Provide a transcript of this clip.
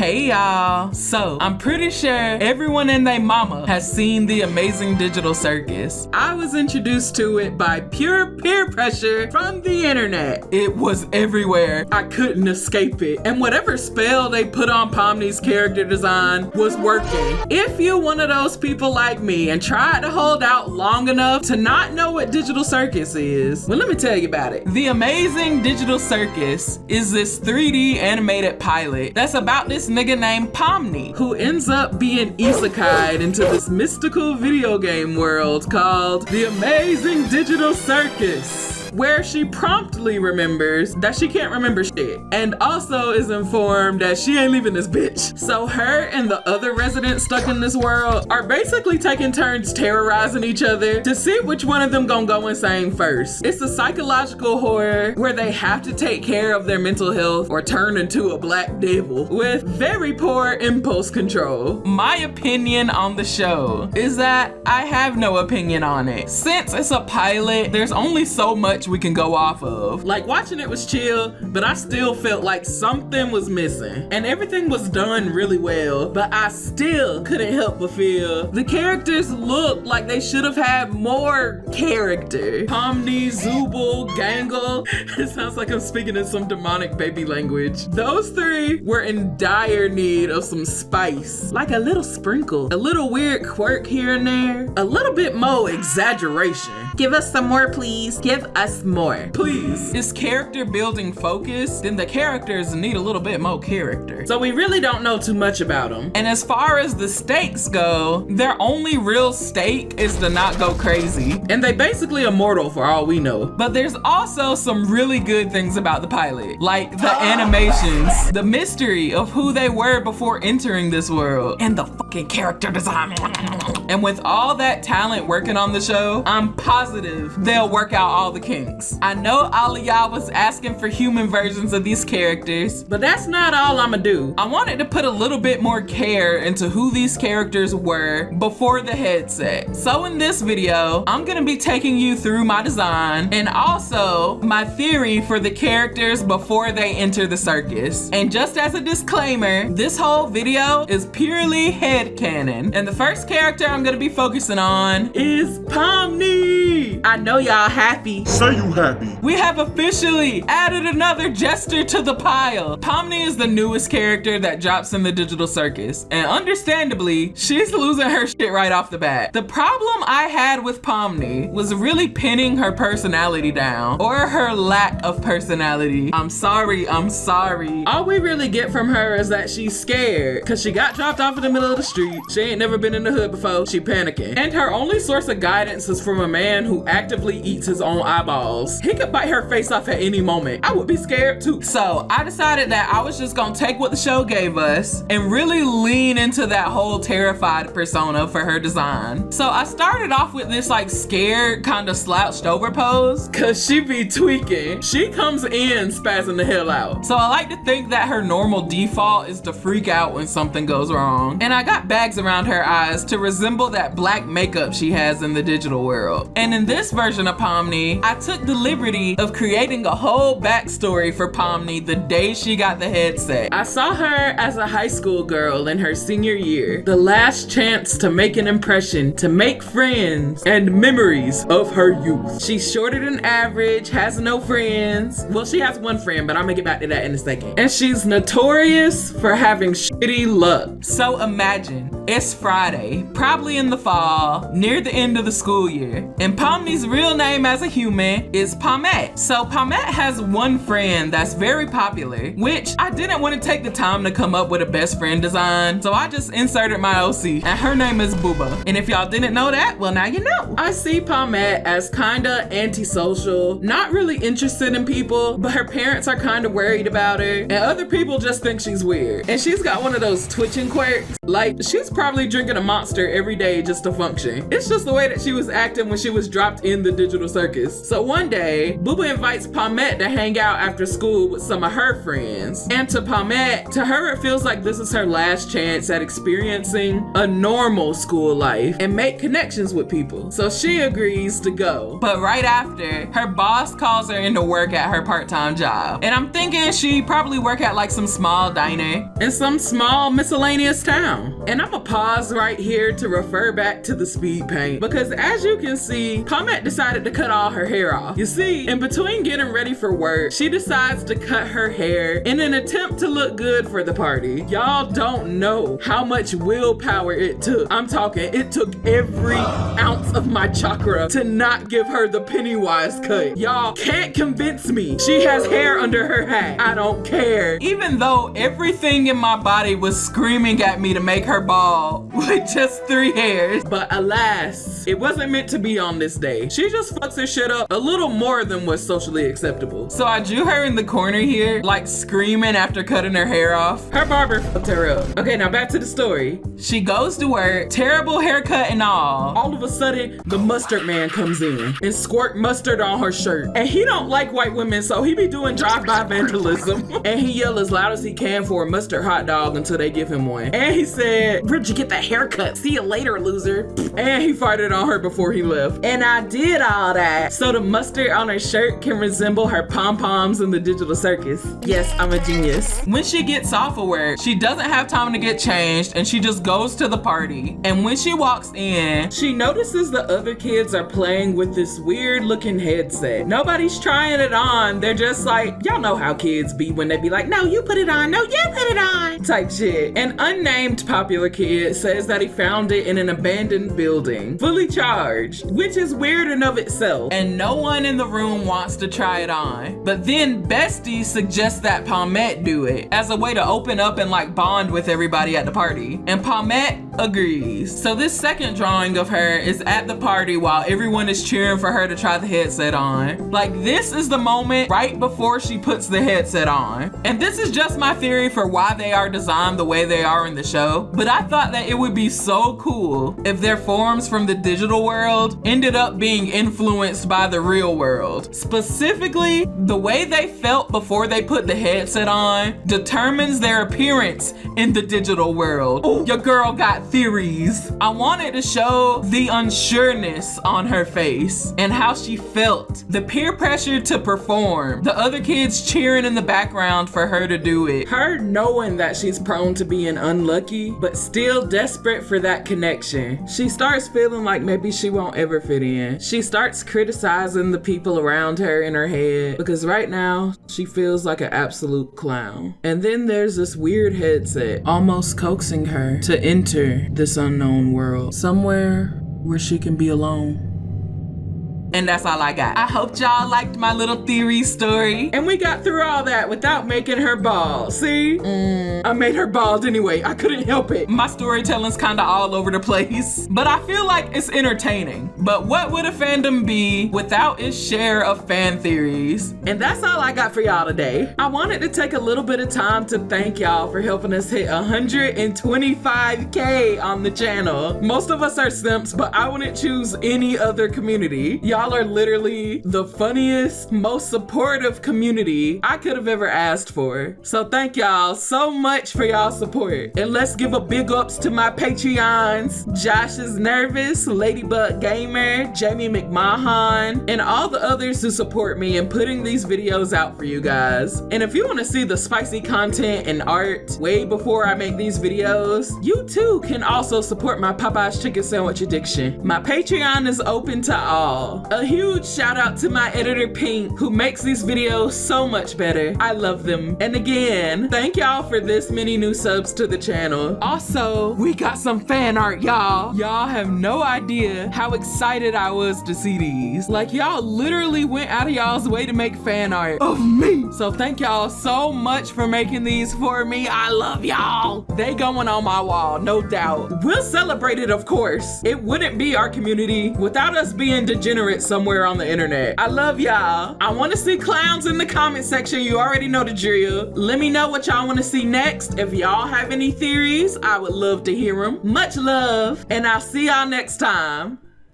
Hey y'all. So, I'm pretty sure everyone and their mama has seen the amazing digital circus. I was introduced to it by pure peer pressure from the internet. It was everywhere. I couldn't escape it. And whatever spell they put on Pomni's character design was working. If you're one of those people like me and tried to hold out long enough to not know what digital circus is, well, let me tell you about it. The amazing digital circus is this 3D animated pilot that's about this nigga named Pomni, who ends up being isekai'd into this mystical video game world called the Amazing Digital Circus, where she promptly remembers that she can't remember shit, and also is informed that she ain't leaving this bitch. So her and the other residents stuck in this world are basically taking turns terrorizing each other to see which one of them gonna go insane first. It's a psychological horror where they have to take care of their mental health or turn into a black devil with very poor impulse control. My opinion on the show is that I have no opinion on it. Since it's a pilot, there's only so much we can go off of. Like, watching it was chill, but I still felt like something was missing. And everything was done really well, but I still couldn't help but feel the characters looked like they should have had more character. Pomni, Zubul, Gangle. It sounds like I'm speaking in some demonic baby language. Those three were in dire need of some spice. Like a little sprinkle, a little weird quirk here and there, a little bit more exaggeration. Give us some more, please. Give us more, please. Is character building focused? Then the characters need a little bit more character. So we really don't know too much about them. And as far as the stakes go, their only real stake is to not go crazy. And they basically immortal for all we know. But there's also some really good things about the pilot, like the animations, the mystery of who they were before entering this world, and the fucking character design. And with all that talent working on the show, I'm positive they'll work out all the kinks. I know all of y'all was asking for human versions of these characters, but that's not all I'ma do. I wanted to put a little bit more care into who these characters were before the headset. So in this video, I'm gonna be taking you through my design and also my theory for the characters before they enter the circus. And just as a disclaimer, this whole video is purely headcanon. And the first character I'm gonna be focusing on is Pomni. I know y'all happy. Say you happy. We have officially added another jester to the pile. Pomni is the newest character that drops in the digital circus, and understandably, she's losing her shit right off the bat. The problem I had with Pomni was really pinning her personality down, or her lack of personality. I'm sorry. All we really get from her is that she's scared, cause she got dropped off in the middle of the street. She ain't never been in the hood before. She panicking. And her only source of guidance is from a man who actively eats his own eyeballs. He could bite her face off at any moment. I would be scared too. So I decided that I was just gonna take what the show gave us and really lean into that whole terrified persona for her design. So I started off with this like scared, kind of slouched over pose, cause she be tweaking. She comes in spazzing the hell out. So I like to think that her normal default is to freak out when something goes wrong. And I got bags around her eyes to resemble that black makeup she has in the digital world. And in this version of Pomni, I took the liberty of creating a whole backstory for Pomni the day she got the headset. I saw her as a high school girl in her senior year, the last chance to make an impression, to make friends and memories of her youth. She's shorter than average, has no friends. Well, she has one friend, but I'm gonna get back to that in a second. And she's notorious for having shitty luck. So imagine, it's Friday, probably in the fall, near the end of the school year, and Pomni's real name as a human is Pomette. So Pomette has one friend that's very popular, which I didn't want to take the time to come up with a best friend design, so I just inserted my OC, and her name is Booba. And if y'all didn't know that, well, now you know. I see Pomette as kinda antisocial, not really interested in people, but her parents are kinda worried about her, and other people just think she's weird. And she's got one of those twitching quirks. Like, she's probably drinking a Monster every day just to function. It's just the way that she was acting when she was dropped in the digital circus. So one day, Booba invites Pomni to hang out after school with some of her friends. And to Pomni, to her it feels like this is her last chance at experiencing a normal school life and make connections with people. So she agrees to go. But right after, her boss calls her into work at her part-time job. And I'm thinking she probably work at like some small diner in some small miscellaneous town. And I'ma pause right here to refer back to the speed paint, because as you can see, Pomni decided to cut all her hair off. You see, in between getting ready for work, she decides to cut her hair in an attempt to look good for the party. Y'all don't know how much willpower it took. I'm talking, it took every ounce of my chakra to not give her the Pennywise cut. Y'all can't convince me. She has hair under her hat. I don't care. Even though everything in my body was screaming at me to make her bald with just 3 hairs. But alas, it wasn't meant to be on this day. She just fucks her shit up a little more than what's socially acceptable. So I drew her in the corner here, like screaming after cutting her hair off. Her barber fucked her up. Okay, now back to the story. She goes to work, terrible haircut and all. All of a sudden, the mustard man comes in and squirt mustard on her shirt. And he don't like white women, so he be doing drive-by vandalism. And he yell as loud as he can for a mustard hot dog until they give him one. And he said, "Where'd you get that haircut? See you later, loser." And he farted on her before he left. And I did all that so the mustard on her shirt can resemble her pom-poms in the digital circus. Yes, I'm a genius. When she gets off of work, she doesn't have time to get changed and she just goes to the party. And when she walks in, she notices the other kids are playing with this weird looking headset. Nobody's trying it on. They're just like, y'all know how kids be when they be like, "No, you put it on. No, you put it on," type shit. An unnamed popular kid says that he found it in an abandoned building, fully charged, which is weird in of itself. And no one in the room wants to try it on. But then Bestie suggests that Pomni do it as a way to open up and like bond with everybody at the party. And Pomni agrees. So this second drawing of her is at the party while everyone is cheering for her to try the headset on. Like, this is the moment right before she puts the headset on. And this is just my theory for why they are designed the way they are in the show. But I thought that it would be so cool if their forms from the digital world ended up being influenced by the real world. Specifically, the way they felt before they put the headset on determines their appearance in the digital world. Oh, your girl got theories. I wanted to show the unsureness on her face and how she felt. The peer pressure to perform. The other kids cheering in the background for her to do it. Her knowing that she's prone to being unlucky, but still desperate for that connection. She starts feeling like maybe she won't ever fit in. She starts criticizing the people around her in her head because right now she feels like an absolute clown. And then there's this weird headset almost coaxing her to enter this unknown world, somewhere where she can be alone. And that's all I got. I hope y'all liked my little theory story. And we got through all that without making her bald. See? I made her bald anyway. I couldn't help it. My storytelling's kind of all over the place, but I feel like it's entertaining. But what would a fandom be without its share of fan theories? And that's all I got for y'all today. I wanted to take a little bit of time to thank y'all for helping us hit 125K on the channel. Most of us are simps, but I wouldn't choose any other community. Y'all are literally the funniest, most supportive community I could have ever asked for. So thank y'all so much for y'all support. And let's give a big ups to my Patreons, Josh is Nervous, Ladybug Gamer, Jamie McMahon, and all the others who support me in putting these videos out for you guys. And if you want to see the spicy content and art way before I make these videos, you too can also support my Popeye's chicken sandwich addiction. My Patreon is open to all. A huge shout out to my editor Pink, who makes these videos so much better. I love them. And again, thank y'all for this many new subs to the channel. Also, we got some fan art, y'all. Y'all have no idea how excited I was to see these. Like, y'all literally went out of y'all's way to make fan art of me. So thank y'all so much for making these for me. I love y'all. They going on my wall, no doubt. We'll celebrate it, of course. It wouldn't be our community without us being degenerate somewhere on the internet. I love y'all. I want to see clowns in the comment section. You already know the drill. Let me know what y'all want to see next. If y'all have any theories, I would love to hear them. Much love, and I'll see y'all next time.